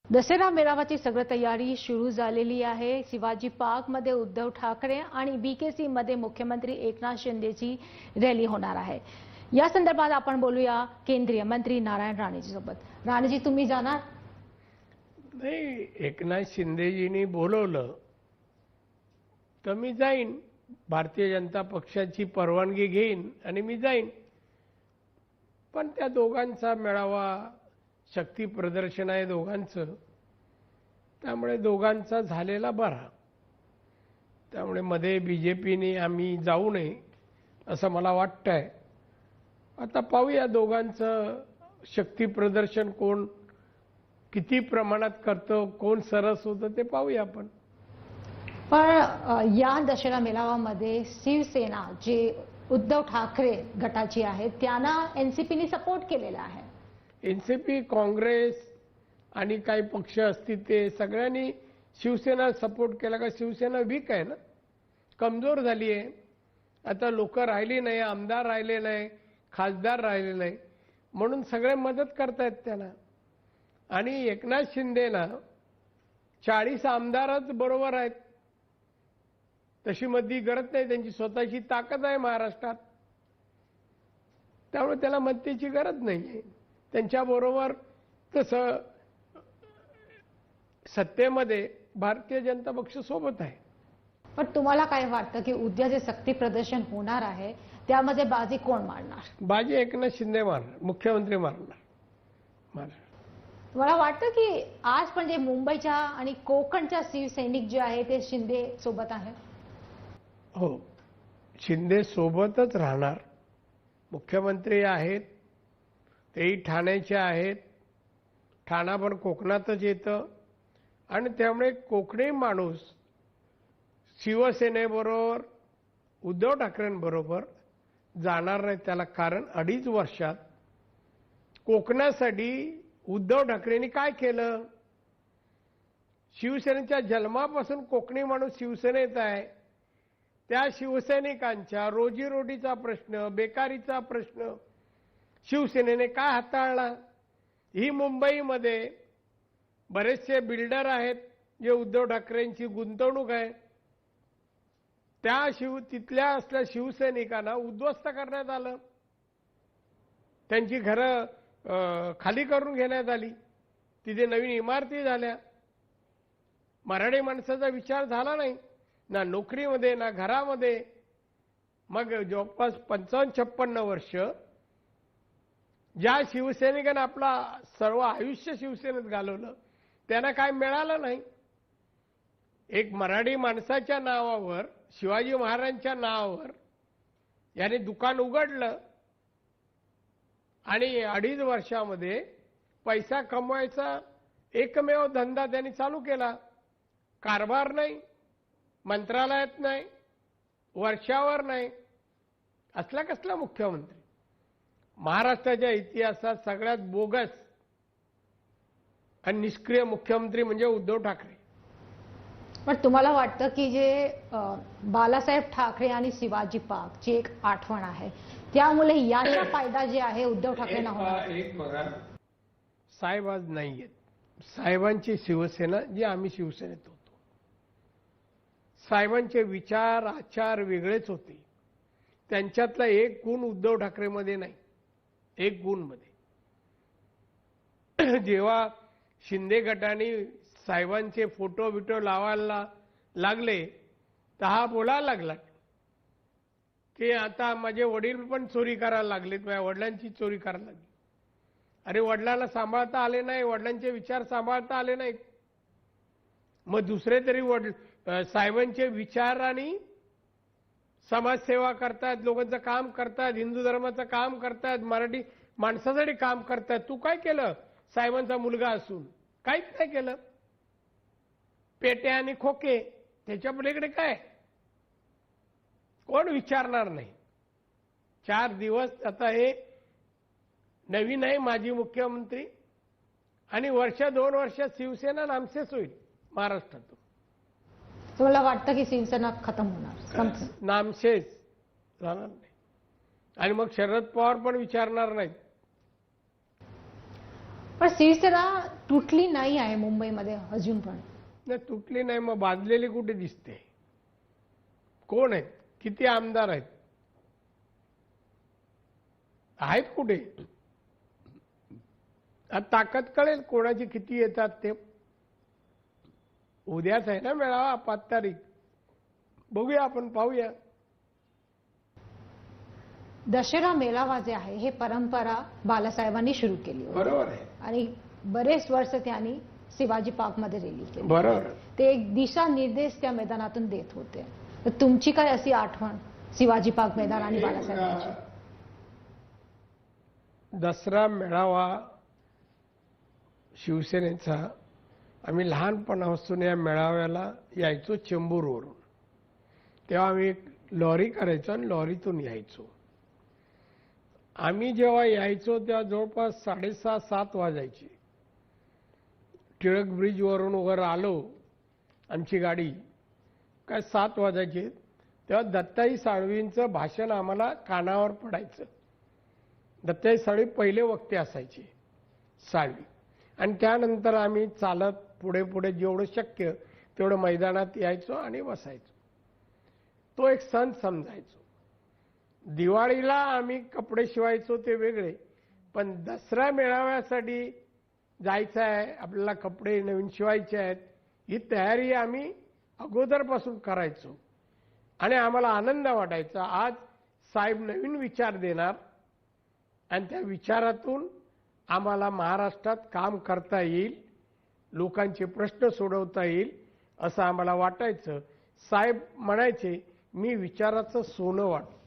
दसरा मेळाव्याची सगळी तयारी सुरू झालेली आहे. शिवाजी पार्कमध्ये उद्धव ठाकरे आणि बीकेसी मध्ये मुख्यमंत्री एकनाथ शिंदेची रॅली होणार आहे. या संदर्भात आपण बोलूया केंद्रीय मंत्री नारायण राणेजी सोबत. राणेजी, तुम्ही जाणार? नाही, एकनाथ शिंदेजींनी बोलवलं तर मी जाईन. भारतीय जनता पक्षाची परवानगी घेईन आणि मी जाईन. पण त्या दोघांचा मेळावा शक्ती प्रदर्शन आहे दोघांचं, त्यामुळे दोघांचा झालेला बरा. त्यामुळे मध्ये बीजेपीने आम्ही जाऊ नये असं मला वाटतंय. आता पाहूया दोघांचं शक्ती प्रदर्शन कोण किती प्रमाणात करतो, कोण सरस होतं ते पाहूया आपण. पण या दसरा मेळाव्यामध्ये शिवसेना जे उद्धव ठाकरे गटाची आहे त्यांना एनसीपीने सपोर्ट केलेला आहे. एनसीपी, काँग्रेस आणि काही पक्ष असतील ते सगळ्यांनी शिवसेना सपोर्ट केला. का शिवसेना वीक आहे ना, कमजोर झाली आहे. आता लोक राहिली नाही, आमदार राहिले नाही, खासदार राहिले नाही, म्हणून सगळे मदत करतायत त्यांना. आणि एकनाथ शिंदेना 40 आमदारच बरोबर आहेत, तशी मदती गरज नाही. त्यांची स्वतःची ताकद आहे महाराष्ट्रात, त्यामुळे त्याला मदतीची गरज नाही आहे. त्यांच्याबरोबर तसं सत्तेमध्ये भारतीय जनता पक्ष सोबत आहे. पण तुम्हाला काय वाटतं की उद्या जे शक्ती प्रदर्शन होणार आहे त्यामध्ये बाजी कोण मारणार? बाजी एकनाथ शिंदे मारणार, मुख्यमंत्री मारणार. मला वाटतं की आज पण जे मुंबईच्या आणि कोकणच्या शिवसैनिक जे आहे ते शिंदे सोबत आहे. हो, शिंदे सोबतच राहणार. मुख्यमंत्री आहेत, तेही ठाण्याचे आहेत. ठाणा पण कोकणातच येतं आणि त्यामुळे कोकणी माणूस शिवसेनेबरोबर उद्धव ठाकरेंबरोबर जाणार नाही. त्याला कारण 2.5 वर्षात कोकणासाठी उद्धव ठाकरेंनी काय केलं? शिवसेनेच्या जन्मापासून कोकणी माणूस शिवसेनेत आहे. त्या शिवसैनिकांच्या रोजीरोटीचा प्रश्न, बेकारीचा प्रश्न शिवसेनेने काय हाताळला? ही मुंबईमध्ये बरेचसे बिल्डर आहेत जे उद्धव ठाकरेंची गुंतवणूक आहे, तिथल्या असल्या शिवसैनिकांना उद्ध्वस्त करण्यात आलं, त्यांची घरं खाली करून घेण्यात आली, तिथे नवीन इमारती झाल्या. मराठी माणसाचा विचार झाला नाही, ना नोकरीमध्ये ना घरामध्ये. मग जवळपास 55-56 वर्ष ज्या शिवसैनिकांना आपला सर्व आयुष्य शिवसेनेत घालवलं त्यांना काय मिळालं नाही. एक मराठी माणसाच्या नावावर, शिवाजी महाराजांच्या नावावर याने दुकान उघडलं आणि 2.5 वर्षामध्ये पैसा कमवायचा एकमेव धंदा त्यांनी चालू केला. कारभार नाही, मंत्रालयात नाही, वर्षावर नाही, असला कसला मुख्यमंत्री. महाराष्ट्राच्या इतिहासात सगळ्यात बोगस आणि निष्क्रिय मुख्यमंत्री म्हणजे उद्धव ठाकरे. पण तुम्हाला वाटतं की जे बाळासाहेब ठाकरे आणि शिवाजी पार्क ची एक आठवण आहे, त्यामुळे याचा फायदा जे आहे उद्धव ठाकरेंना होणार? एक बघा, साहेब आज नाहीयेत. साहेबांची शिवसेना जी आम्ही शिवसेनेत होतो, साहेबांचे विचार आचार वेगळेच होते. त्यांच्यातला एक गुण उद्धव ठाकरेमध्ये नाही. एक गुण मध्ये जेव्हा शिंदे गटाने साहेबांचे फोटो बिटो लावायला लागले तर हा बोलायला लागला की आता माझे वडील पण चोरी करायला लागलेत, माझ्या वडिलांची चोरी करायला लागली. अरे वडिलांना सांभाळता आले नाही, वडिलांचे विचार सांभाळता आले नाहीत, मग दुसरे तरी साहेबांचे विचार आणि समाजसेवा करतात, लोकांचं काम करतात, हिंदू धर्माचं काम करतात, मराठी माणसासाठी काम करतात. तू काय केलं साहेबांचा मुलगा असून? काहीच नाही केलं. पेटे आणि खोके, त्याच्या पलीकडे काय? कोण विचारणार नाही. 4 दिवस आता हे नवीन आहे माजी मुख्यमंत्री आणि 1-2 वर्ष शिवसेना नामशेष होईल महाराष्ट्रातून. तुम्हाला वाटतं की शिवसेना खतम होणार, संपणार? नामशेष जाणार नाही आणि मग शरद पवार पण विचारणार नाहीत. पण शिवसेना तुटली नाही आहे मुंबईमध्ये अजून पण. नाही तुटली नाही, मग बाजलेली कुठे दिसते? कोण आहेत? किती आमदार आहेत? आहेत कुठे? आता ताकद कळेल कोणाची किती येतात ते. उद्याच आहे ना मेळावा, 5 तारीख. बघूया, आपण पाहूया. दशरा मेळावा जे आहे हे परंपरा बाळासाहेबांनी सुरू केली होती. बरोबर आहे. आणि बरेच वर्ष त्यांनी शिवाजी पार्क मध्ये रॅली केली. बरोबर. ते एक दिशा निर्देश त्या मैदानातून देत होते. तर तुमची काय अशी आठवण शिवाजी पार्क मैदान आणि बाळासाहेबांची? दसरा मेळावा शिवसेनेचा, आम्ही लहानपणापासून या मेळाव्याला यायचो चेंबूरवरून. तेव्हा आम्ही एक लॉरी करायचो आणि लॉरीतून यायचो. आम्ही जेव्हा यायचो तेव्हा जवळपास 6:30-7 वाजायचे. टिळक ब्रिजवरून वगैरे आलो, आमची गाडी काय 7 वाजायचे. तेव्हा दत्ताई साळवींचं भाषण आम्हाला कानावर पडायचं. दत्ताई साळवी पहिले वक्ते असायचे, साळवी. आणि त्यानंतर आम्ही चालत पुढे पुढे जेवढं शक्य तेवढं मैदानात यायचो आणि बसायचो. तो एक सण समजायचो. दिवाळीला आम्ही कपडे शिवायचो ते वेगळे, पण दसरा मेळाव्यासाठी जायचं आहे, आपल्याला कपडे नवीन शिवायचे आहेत, ही तयारी आम्ही अगोदरपासून करायचो आणि आम्हाला आनंद वाटायचा. आज साहेब नवीन विचार देणार आणि त्या विचारातून आम्हाला महाराष्ट्रात काम करता येईल, लोकांचे प्रश्न सोडवता येईल असं आम्हाला वाटायचं. साहेब म्हणायचे, मी विचाराचं सोनं वाटतो.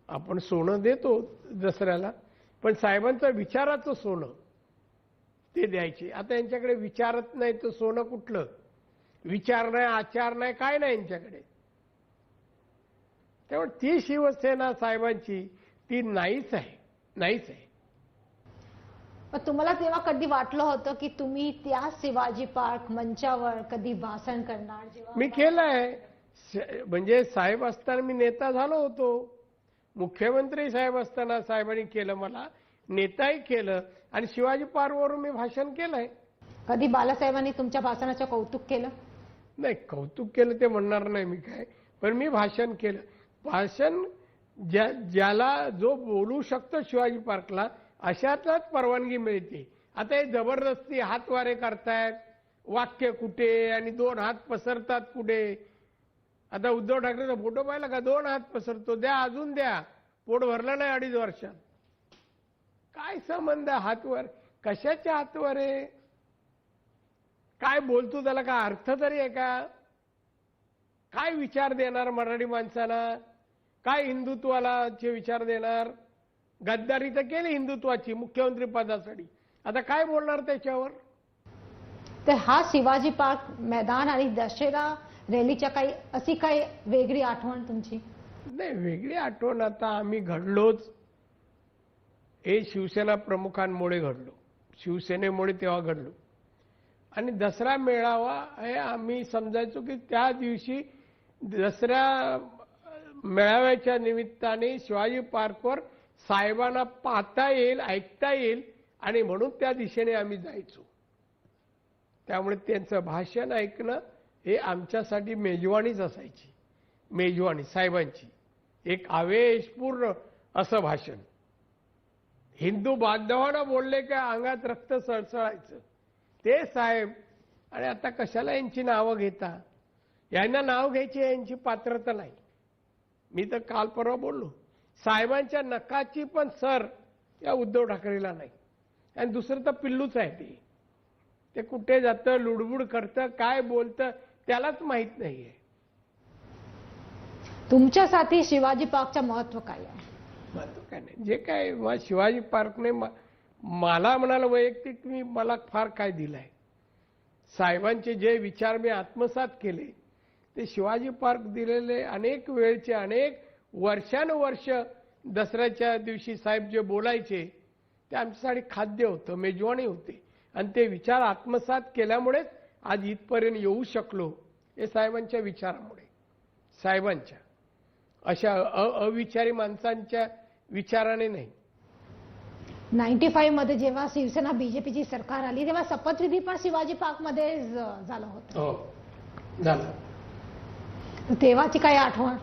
आपण सोनं देतो दसऱ्याला, पण साहेबांचं विचाराचं सोनं ते द्यायचे. आता यांच्याकडे विचारत नाही तर सोनं कुठलं? विचार नाही, आचार नाही, काय नाही यांच्याकडे. त्यामुळे ती शिवसेना साहेबांची ती नाहीच आहे, नाहीच आहे. पण तुम्हाला तेव्हा कधी वाटलं होतं की तुम्ही त्या शिवाजी पार्क मंचावर कधी भाषण करणार? जेव्हा मी केलंय, म्हणजे साहेब असताना मी नेता झालो होतो, मुख्यमंत्री साहेब असताना साहेबांनी केलं मला. नेताही केलं आणि शिवाजी पार्कवरून मी भाषण केलंय. कधी बालासाहेबांनी तुमच्या भाषणाचं कौतुक केलं? नाही, कौतुक केलं ते म्हणणार नाही मी काय, पण मी भाषण केलं. भाषण ज्याला जो बोलू शकतो शिवाजी पार्कला अशातलाच परवानगी मिळते. आता हे जबरदस्ती हातवारे करतायत, वाक्य कुठे आणि 2 हात पसरतात कुठे. आता उद्धव ठाकरेचा फोटो पाहिला का, 2 हात पसरतो, द्या अजून द्या, पोट भरलं नाही 2.5 वर्षात. काय संबंध हातवर, कशाचे हातवारे, काय बोलतो त्याला काय अर्थ तरी आहे का? काय विचार देणार मराठी माणसाला, काय हिंदुत्वालाचे विचार देणार? गद्दारी तर केली हिंदुत्वाची मुख्यमंत्री पदासाठी, आता काय बोलणार त्याच्यावर? तर हा शिवाजी पार्क मैदान आणि दशेरा रॅलीच्या काही अशी काही वेगळी आठवण तुमची? नाही, वेगळी आठवण आता आम्ही घडलोच हे शिवसेना प्रमुखांमुळे घडलो, शिवसेनेमुळे तेव्हा घडलो. आणि दसरा मेळावा हे आम्ही समजायचो की त्या दिवशी दसऱ्या मेळाव्याच्या निमित्ताने शिवाजी पार्कवर साहेबांना पाहता येईल, ऐकता येईल आणि म्हणून त्या दिशेने आम्ही जायचो. त्यामुळे त्यांचं भाषण ऐकणं हे आमच्यासाठी मेजवानीच असायची. मेजवानी साहेबांची एक आवेशपूर्ण असं भाषण. हिंदू बांधवांना बोलले का अंगात रक्त सळसळायचं ते साहेब. आणि आता कशाला यांची नावं घेता? यांना नाव घ्यायची यांची पात्रता नाही. मी तर काल परवा बोललो, साहेबांच्या नकाची पण सर या उद्धव ठाकरेला नाही. आणि दुसरं तर पिल्लूच आहे, ते कुठे जातं, लुडबुड करतं, काय बोलतं त्यालाच माहित नाहीये. तुमच्यासाठी शिवाजी पार्कचं महत्व काय आहे? महत्व काय नाही, जे काय शिवाजी पार्कने मला म्हणाल वैयक्तिक मला फार काय दिलंय. साहेबांचे जे विचार मी आत्मसात केले ते शिवाजी पार्क दिलेले अनेक वेळचे, अनेक वर्षानुवर्ष दसऱ्याच्या दिवशी साहेब जे बोलायचे ते आमच्यासाठी खाद्य होतं, मेजवानी होते. आणि ते विचार आत्मसात केल्यामुळेच आज इथपर्यंत येऊ शकलो. हे साहेबांच्या विचारामुळे, साहेबांच्या अशा अविचारी माणसांच्या विचाराने नाही. 95 मध्ये जेव्हा शिवसेना बीजेपीची सरकार आली तेव्हा शपथविधी पण शिवाजी पार्क मध्ये झाला होता. हो झालं. तेव्हाची काय आठवण?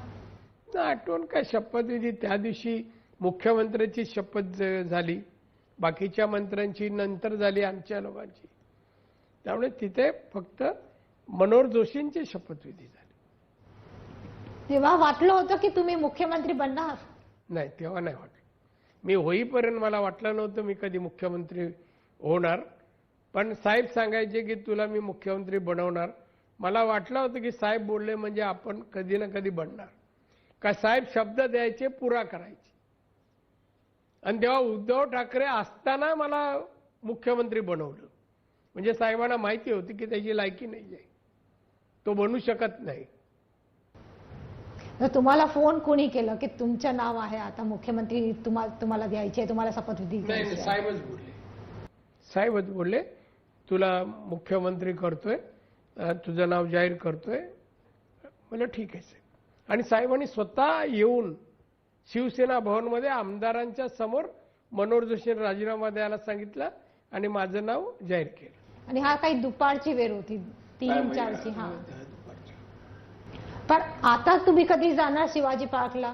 आठवण काय, शपथविधी त्या दिवशी मुख्यमंत्र्यांची शपथ झाली, बाकीच्या मंत्र्यांची नंतर झाली, आमच्या लोकांची. त्यामुळे तिथे फक्त मनोहर जोशींची शपथविधी झाली. तेव्हा वाटलं होतं की तुम्ही मुख्यमंत्री बनणार? नाही, तेव्हा नाही वाटलं. मी होईपर्यंत मला वाटलं नव्हतं मी कधी मुख्यमंत्री होणार. पण साहेब सांगायचे की तुला मी मुख्यमंत्री बनवणार. मला वाटलं होतं की साहेब बोलले म्हणजे आपण कधी ना कधी बनणार. का साहेब शब्द द्यायचे, पुरा करायचे. आणि तेव्हा उद्धव ठाकरे असताना मला मुख्यमंत्री बनवलं. म्हणजे साहेबांना माहिती होती की त्याची लायकी नाही आहे, तो बनू शकत नाही. तुम्हाला फोन कोणी केलं की तुमचं नाव आहे आता मुख्यमंत्री तुम्हाला द्यायचे, तुम्हाला शपथविधी नाही, साहेबच बोलले. साहेबच बोलले तुला मुख्यमंत्री करतोय, तुझं नाव जाहीर करतोय. मला ठीक आहे साहेब. आणि साहेबांनी स्वतः येऊन शिवसेना भवनमध्ये आमदारांच्या समोर मनोहर जोशींनी राजीनामा द्यायला सांगितलं आणि माझं नाव जाहीर केलं. आणि हा काही दुपारची वेळ होती, 3-4ची. हा, पण आता तुम्ही कधी जाणार शिवाजी पार्कला?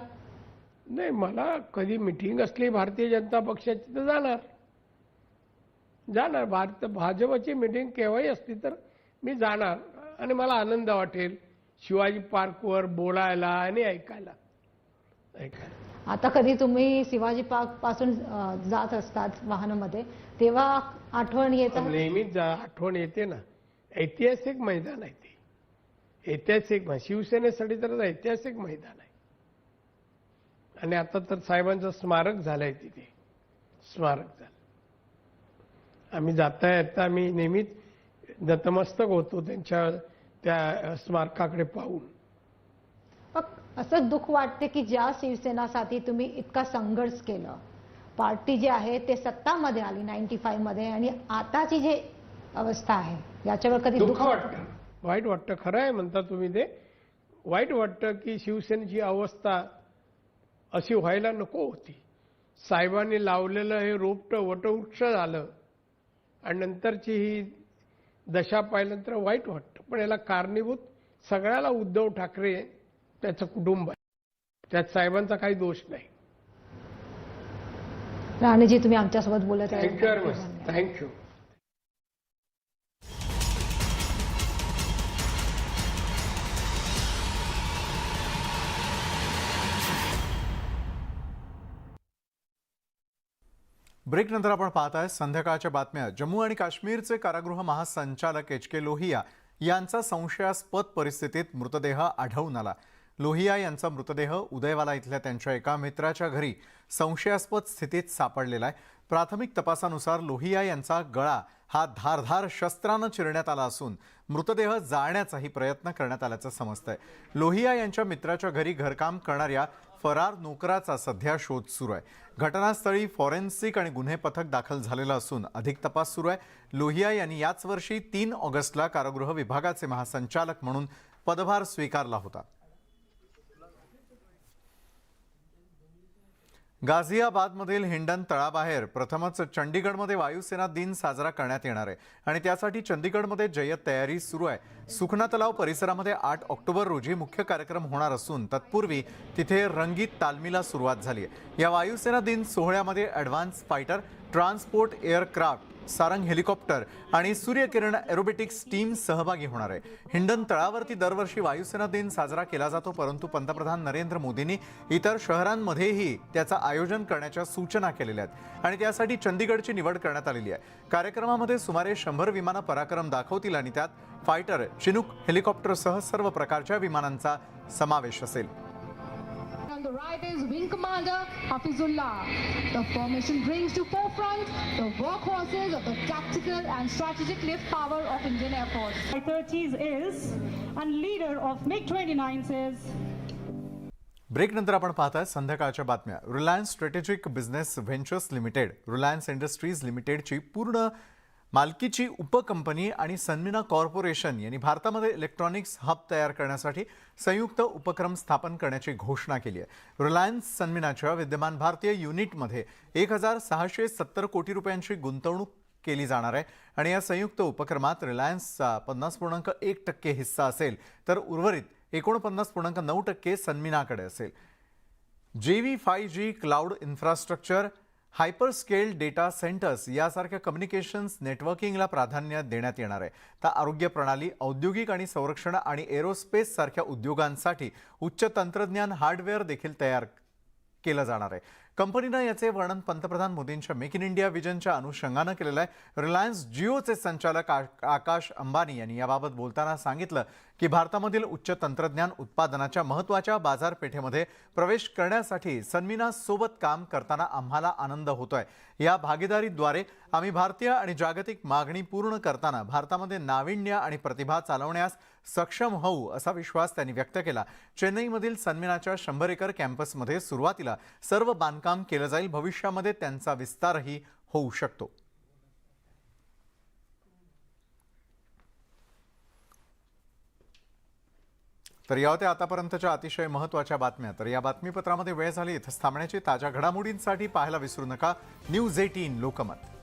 नाही, मला कधी मिटिंग असली भारतीय जनता पक्षाची तर जाणार. भाजपची मिटिंग केव्हाही असली तर मी जाणार आणि मला आनंद वाटेल शिवाजी पार्कवर बोलायला आणि ऐकायला. आता कधी तुम्ही शिवाजी पार्क पासून जात असतात वाहनामध्ये तेव्हा आठवण येते? नेहमीच आठवण येते ना. ऐतिहासिक मैदान आहे ते, ऐतिहासिक शिवसेनेसाठी तर ऐतिहासिक मैदान आहे. आणि आता तर साहेबांचं स्मारक झालंय तिथे, स्मारक झालं. आम्ही जाता येता आम्ही नेहमीच नतमस्तक होतो त्यांच्या त्या स्मारकाकडे पाहून. असं दुःख वाटते की ज्या शिवसेनासाठी तुम्ही इतका संघर्ष केला, पार्टी जी आहे ते सत्तामध्ये आली 95 मध्ये आणि आताची जी अवस्था आहे याच्यावर कधी दुःख वाटतं? वाईट वाटतं. खरं आहे म्हणता तुम्ही ते. वाईट वाटतं की शिवसेनेची अवस्था अशी व्हायला नको होती. साहेबांनी लावलेलं हे रोपटं वटवृक्ष झालं आणि नंतरची ही दशा पाहिल्यानंतर वाईट वाटतं. पण याला कारणीभूत सगळ्याला उद्धव ठाकरे त्याचं कुटुंब आहे. त्यात साहेबांचा काही दोष नाही. राणेजी, तुम्ही आमच्यासोबत बोलत थँक्यू व्हेरी मच. थँक्यू. ब्रेकनंतर आपण पाहत आहे संध्याकाळच्या बातम्या. जम्मू आणि काश्मीरचे कारागृह महासंचालक एच.के. लोहिया यांचा संशयास्पद परिस्थितीत मृतदेह आढळून आला. लोहिया यांचा मृतदेह उदयवाला इथल्या त्यांच्या एका मित्राच्या घरी संशयास्पद स्थितीत सापडलेला आहे. प्राथमिक तपासानुसार लोहिया यांचा गळा हा धारधार शस्त्रानं चिरण्यात आला असून मृतदेह जाळण्याचाही प्रयत्न करण्यात आल्याचं समजतंय. लोहिया यांच्या मित्राच्या घरी घरकाम करणाऱ्या फरार नोकराचा सध्या शोध सुरू आहे. घटनास्थळी फॉरेन्सिक आणि गुन्हे पथक दाखल झालेलं असून अधिक तपास सुरू आहे. लोहिया यांनी याच वर्षी 3 ऑगस्टला कारागृह विभागाचे महासंचालक म्हणून पदभार स्वीकारला होता. गाझियाबादमधील हिंडन तळाबाहेर प्रथमच चंडीगडमध्ये वायुसेना दिन साजरा करण्यात येणार आहे आणि त्यासाठी चंदीगडमध्ये जय्यत तयारी सुरू आहे. सुखना तलाव परिसरामध्ये 8 ऑक्टोबर रोजी मुख्य कार्यक्रम होणार असून तत्पूर्वी तिथे रंगीत तालमीला सुरुवात झाली आहे. या वायुसेना दिन सोहळ्यामध्ये advance fighter, transport aircraft, Sarang helicopter आणि सूर्यकिरण एरोबेटिक्स टीम सहभागी होणार आहे. हिंडन तळावरती दरवर्षी वायुसेना दिन साजरा केला जातो, परंतु पंतप्रधान नरेंद्र मोदींनी इतर शहरांमध्येही त्याचं आयोजन करण्याच्या सूचना केलेल्या आहेत आणि त्यासाठी चंदीगडची निवड करण्यात आलेली आहे. कार्यक्रमामध्ये सुमारे 100 विमानं पराक्रम दाखवतील आणि त्यात फायटर, चिनूक हेलिकॉप्टरसह सर्व प्रकारच्या विमानांचा समावेश असेल. On the right is Wing Commander Hafizullah. The formation brings to forefront the workhorses of the tactical and strategic lift power of Indian Air Force. I-30s is and leader of MiG-29s is. ब्रेकनंतर आपण पाहताय संध्याकाळच्या बातम्या. Reliance Strategic Business Ventures Limited, Reliance Industries लिमिटेडची पूर्ण मालकीची उपकंपनी आणि सन्मिना corporation यांनी भारतामध्ये इलेक्ट्रॉनिक्स हब तयार करण्यासाठी संयुक्त उपक्रम स्थापन करण्याची घोषणा केली आहे. रिलायन्स सन्मिनाच्या विद्यमान भारतीय युनिटमध्ये 1670 कोटी रुपयांची गुंतवणूक केली जाणार आहे आणि या संयुक्त उपक्रमात रिलायन्सचा 50.1% हिस्सा असेल तर उर्वरित 49.9% सन्मिनाकडे असेल. JV 5G cloud infrastructure, hyper scale data centres यासारख्या कम्युनिकेशन्स नेटवर्किंगला प्राधान्य देण्यात येणार आहे. तर आरोग्य प्रणाली, औद्योगिक आणि संरक्षण आणि एरोस्पेस सारख्या उद्योगांसाठी उच्च तंत्रज्ञान हार्डवेअर देखील तयार केलं जाणार आहे. कंपनीनं याचे वर्णन पंतप्रधान मोदींच्या मेक इन इंडिया विजनच्या अनुषंगानं केलेलं आहे. रिलायन्स जिओचे संचालक आकाश अंबानी यांनी याबाबत बोलताना सांगितलं की भारतामधील उच्च तंत्रज्ञान उत्पादनाच्या महत्त्वाच्या बाजारपेठेमध्ये प्रवेश करण्यासाठी सन्मिनासोबत काम करताना आम्हाला आनंद होतोय. या भागीदारीद्वारे आम्ही भारतीय आणि जागतिक मागणी पूर्ण करताना भारतामध्ये नाविन्य आणि प्रतिभा चालवण्यास सक्षम होऊ असा विश्वास त्यांनी व्यक्त केला. चेन्नईमधील सन्मिनाच्या 100 एकर कॅम्पसमध्ये सुरुवातीला सर्व बांधकाम केलं जाईल. भविष्यामध्ये त्यांचा विस्तारही होऊ शकतो. तर या होत्या आतापर्यंतच्या अतिशय महत्त्वाच्या बातम्या. तर या बातमीपत्रामध्ये वेळ झाली इथं थांबण्याची. ताज्या घडामोडींसाठी पाहायला विसरू नका न्यूज 18 लोकमत.